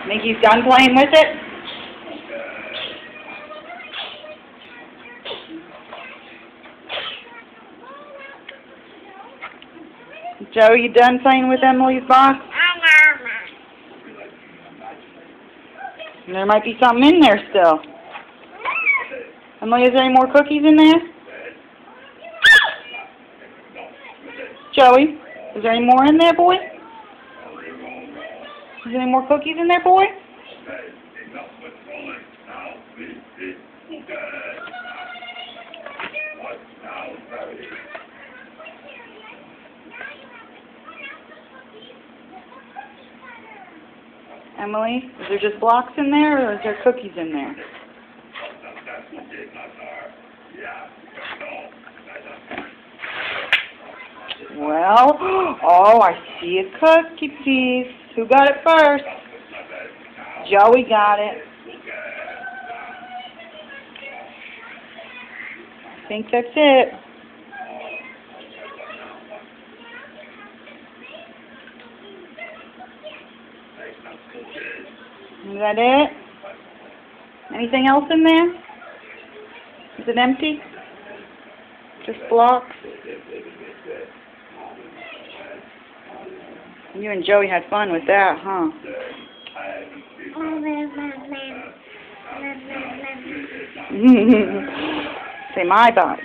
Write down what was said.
Think he's done playing with it? Joe, you done playing with Emily's box? There might be something in there still. Emily, is there any more cookies in there? Joey, is there any more in there, boy? Is there any more cookies in there, boy? Emily, is there just blocks in there, or is there cookies in there? Well, oh, I see a cookie piece. Who got it first? Joey got it. I think that's it. Is that it? Anything else in there? Is it empty? Just blocks? You and Joey had fun with that, huh? Say my box.